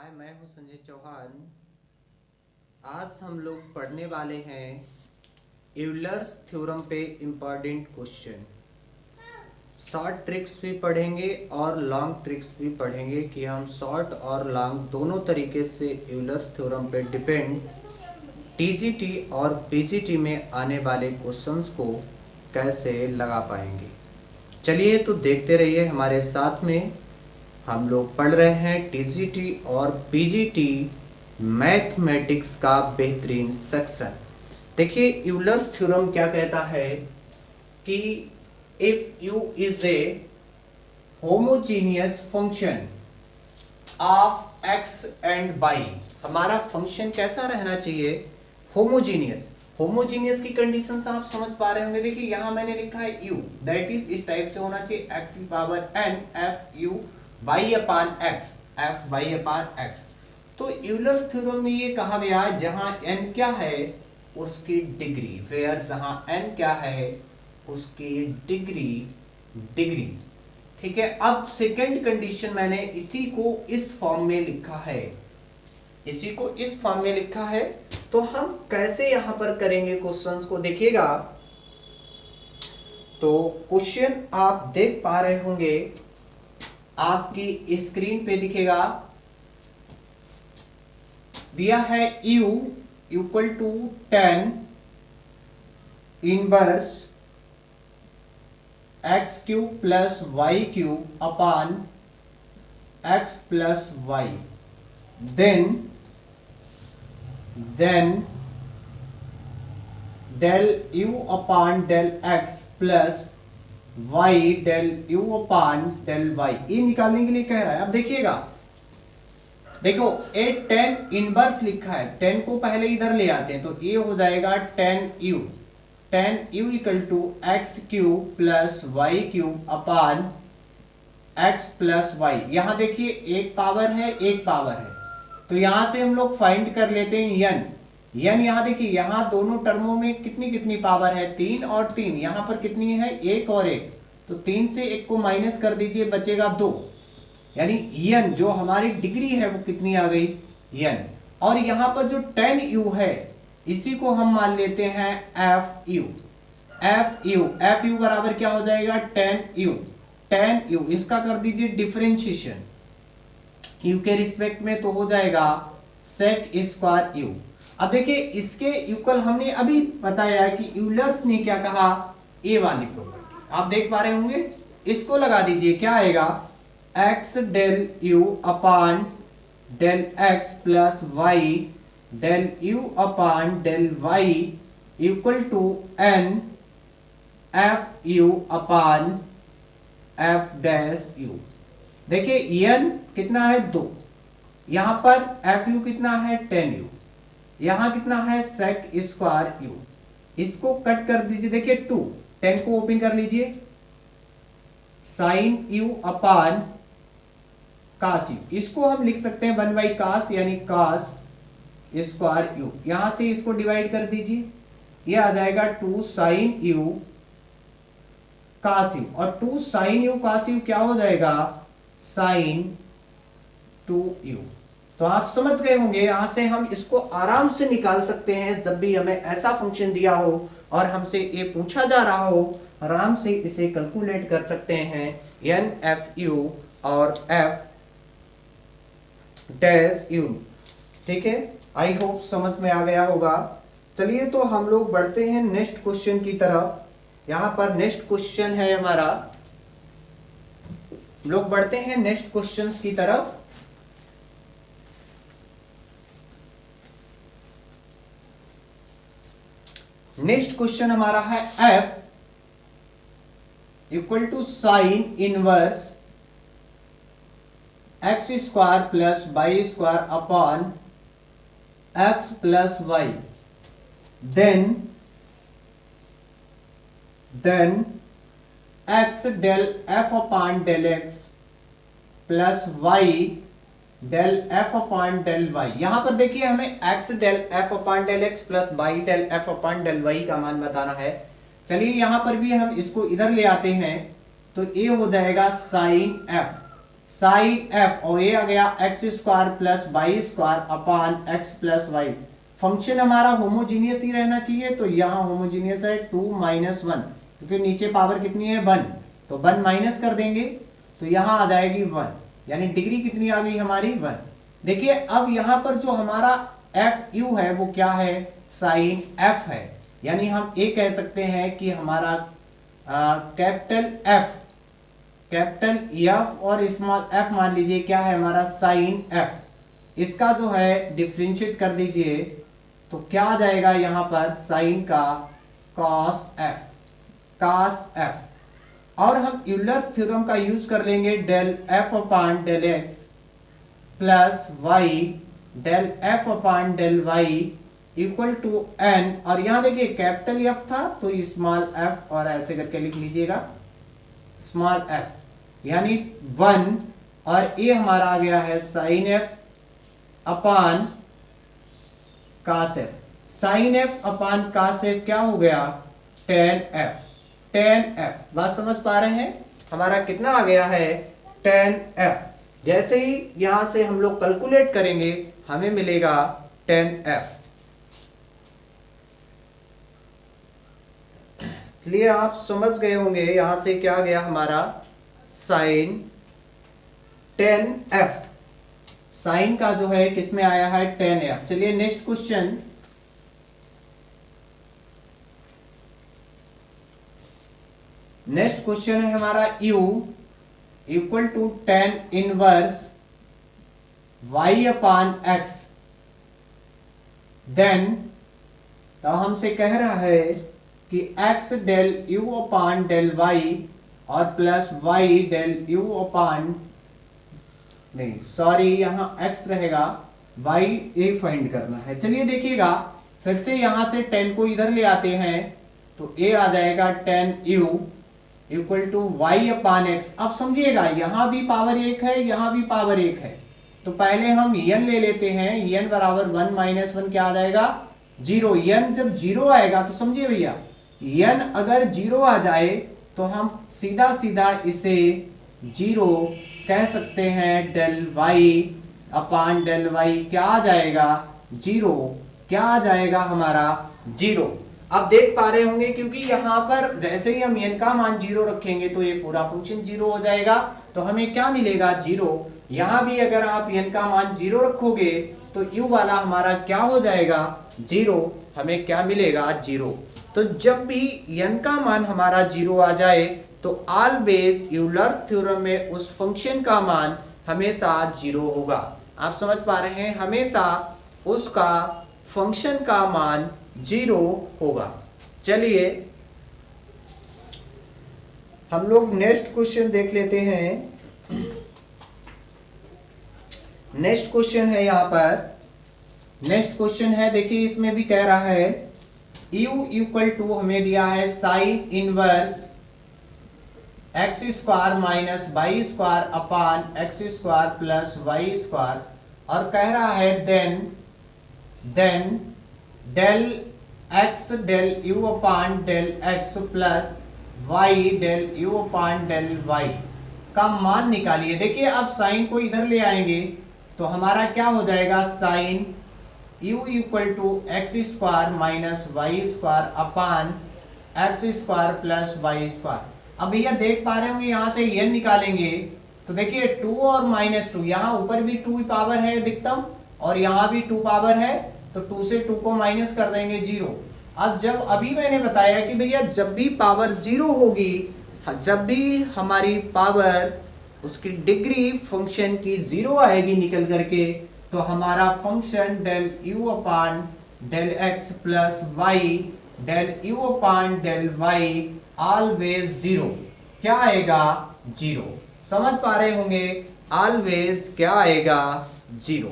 हाय, मैं हूँ संजय चौहान। आज हम लोग पढ़ने वाले हैं यूलर्स थ्योरम पे इम्पॉर्टेंट क्वेश्चन। शॉर्ट ट्रिक्स भी पढ़ेंगे और लॉन्ग ट्रिक्स भी पढ़ेंगे कि हम शॉर्ट और लॉन्ग दोनों तरीके से यूलर्स थ्योरम पे डिपेंड टीजीटी और पीजीटी में आने वाले क्वेश्चंस को कैसे लगा पाएंगे। चलिए तो देखते रहिए हमारे साथ में। हम लोग पढ़ रहे हैं टीजीटी और पीजीटी मैथमेटिक्स का बेहतरीन सेक्शन। देखिए यूलर्स थ्योरम क्या कहता है कि if u is a homogeneous function of x and y, हमारा फंक्शन कैसा रहना चाहिए? होमोजीनियस। होमोजीनियस की कंडीशंस आप समझ पा रहे होंगे। देखिए यहां मैंने लिखा है यू, दैट इज इस टाइप से होना चाहिए एक्स की power n f u y upon x f y upon x. तो यूलर्स थ्योरम में ये कहा गया जहां n क्या है उसकी डिग्री, वेयर जहां n क्या है उसकी डिग्री डिग्री। ठीक है, अब सेकंड कंडीशन मैंने इसी को इस फॉर्म में लिखा है, इसी को इस फॉर्म में लिखा है। तो हम कैसे यहां पर करेंगे क्वेश्चंस को देखिएगा। तो क्वेश्चन आप देख पा रहे होंगे, आपकी स्क्रीन पे दिखेगा। दिया है u equal to 10 inverse x cube plus y cube upon x plus y, then del u upon del x plus y del u upon del y. ये निकालने के लिए कह रहा है। अब देखिएगा, देखो ए 10 इनवर्स लिखा है, 10 को पहले इधर ले आते हैं तो ये हो जाएगा 10u equal to x cube plus y cube upon x plus y. यहां देखिए एक पावर है एक पावर है, तो यहां से हम लोग फाइंड कर लेते हैं यन। यहां देखिए, यहां दोनों टर्मों में कितनी कितनी पावर है, 3 और 3। यहां पर कितनी है, 1 और 1, तो 3 से 1 को माइनस कर दीजिए, बचेगा 2। यानी यन जो हमारी डिग्री है वो कितनी आ गई, यन। और यहां पर जो 10u है इसी को हम मान लेते हैं fu। fu बराबर क्या हो जाएगा, 10u। इसका कर दीजिए डिफरेंशिएशन u के रिस्पेक्ट में, तो हो जाएगा sec स्क्वायर u। अब देखिए इसके इक्वल हमने अभी बताया कि यूलर्स ने क्या कहा, ए वाली प्रॉपर्टी आप देख पा रहे होंगे। इसको लगा दीजिए, क्या आएगा, x del u upon del x plus y del u upon del y equal to n f u upon f dash u. देखिए n कितना है, 2। यहां पर एफ यू कितना है, 10u। यहां कितना है, सेक स्क्वायर यू। इसको कट कर दीजिए, देखिए 2, 10 को ओपन कर लीजिए, sine u upon cos u. इसको हम लिख सकते हैं 1 बाई कास, यानी कास स्क्वायर यू। यहां से इसको डिवाइड कर दीजिए, ये आ जाएगा 2 साइन यू कास यू, और 2 साइन यू कास यू क्या हो जाएगा, साइन 2u। तो आप समझ गए होंगे, यहां से हम इसको आराम से निकाल सकते हैं। जब भी हमें ऐसा फंक्शन दिया हो और हमसे ये पूछा जा रहा हो, आराम से इसे कैलकुलेट कर सकते हैं, एन एफ यू और एफ डैश यू। ठीक है, आई होप समझ में आ गया होगा। चलिए तो हम लोग बढ़ते हैं नेक्स्ट क्वेश्चन की तरफ। यहां पर नेक्स्ट क्वेश्चन है हमारा, लोग बढ़ते हैं नेक्स्ट क्वेश्चन की तरफ। नेक्स्ट क्वेश्चन हमारा है f equal to sine inverse x square plus y square upon x plus y, then x del f upon del x plus y del f upon del y. यहां पर देखिए हमें x del f upon del x plus y del f upon del y का मान बताना है। चलिए यहां पर भी हम इसको इधर ले आते हैं, तो ये हो जाएगा साइन एफ। साइन एफ, और ये आ गया x square plus y square upon x plus y. Function हमारा होमोजीनियस ही रहना चाहिए, तो यहाँ होमोजीनियस है 2 - 1, क्योंकि नीचे पावर कितनी है 1, तो 1 माइनस कर देंगे तो यहाँ आ जाएगी 1, यानी डिग्री कितनी आ गई हमारी 1। देखिए अब यहाँ पर जो हमारा एफ यू है वो क्या है, साइन एफ है, यानी हम ये कह सकते हैं कि हमारा कैपिटल एफ और स्मॉल एफ मान लीजिए क्या है हमारा साइन एफ, इसका जो है डिफरेंशिएट कर दीजिए तो क्या आ जाएगा यहाँ पर साइन का कॉस एफ। और हम यूलर्स थ्योरम का यूज कर लेंगे del f upon del x plus y del f upon del y equal to n, और यहां देखिए कैपिटल एफ था तो स्मॉल एफ, और ऐसे करके लिख लीजिएगा स्मॉल एफ, यानी 1, और ये हमारा आ गया है साइन एफ अपान कास एफ। साइन एफ अपान कास एफ क्या हो गया, टेन एफ। बात समझ पा रहे हैं, हमारा कितना आ गया है 10f। जैसे ही यहां से हम लोग कैलकुलेट करेंगे हमें मिलेगा 10f। इसलिए आप समझ गए होंगे यहां से क्या गया हमारा साइन 10f, साइन का जो है किसमें आया है 10f। चलिए नेक्स्ट क्वेश्चन, है हमारा u equal to tan inverse y upon x, then तो हमसे कह रहा है कि x del u upon del y और plus y del u upon, नहीं सॉरी यहां x रहेगा, y ए फाइंड करना है। चलिए देखिएगा फिर से यहां से 10 को इधर ले आते हैं तो a आ जाएगा tan u equal to y upon x. अब समझिएगा यहां भी पावर 1 है, यहां भी पावर 1 है, तो पहले हम n ले लेते हैं, n बराबर 1 - 1 क्या आ जाएगा 0। n जब 0 आएगा तो समझिए भैया n अगर 0 आ जाए तो हम सीधा सीधा इसे 0 कह सकते हैं, del y upon del y क्या आ जाएगा 0, क्या आ जाएगा हमारा 0। अब देख पा रहे होंगे क्योंकि यहां पर जैसे ही हम n का मान 0 रखेंगे तो ये पूरा फंक्शन 0 हो जाएगा, तो हमें क्या मिलेगा 0। यहां भी अगर आप n का मान 0 रखोगे तो u वाला हमारा क्या हो जाएगा 0, हमें क्या मिलेगा 0। तो जब भी n का मान हमारा 0 आ जाए तो ऑलवेज यूलर्स थ्योरम में उस फंक्शन का मान हमेशा 0 होगा। आप समझ पा रहे हैं, हमेशा उसका फंक्शन का मान 0 होगा। चलिए हम लोग नेक्स्ट क्वेश्चन देख लेते हैं। नेक्स्ट क्वेश्चन है यहां पर, नेक्स्ट क्वेश्चन है देखिए इसमें भी कह रहा है u इक्वल टू हमें दिया है sine inverse x square minus y square upon x square plus y square, और कह रहा है then del x del u upon del x plus y del u upon del y का मान निकालिए। देखिए अब साइन को इधर ले आएंगे तो हमारा क्या हो जाएगा sine u equal to x square minus y square upon x square plus y square. अब भैया देख पा रहे होंगे यहाँ से n निकालेंगे तो देखिए 2 और -2, यहाँ ऊपर भी 2 पावर है अधिकतम और यहाँ भी 2 पावर है, तो 2 से 2 को माइनस कर देंगे 0। अब जब अभी मैंने बताया कि भैया जब भी पावर 0 होगी, जब भी हमारी पावर उसकी डिग्री फंक्शन की 0 आएगी निकल करके, तो हमारा function del u upon del x plus y del u upon del y always 0 क्या आएगा 0। समझ पा रहे होंगे, ऑलवेज क्या आएगा 0।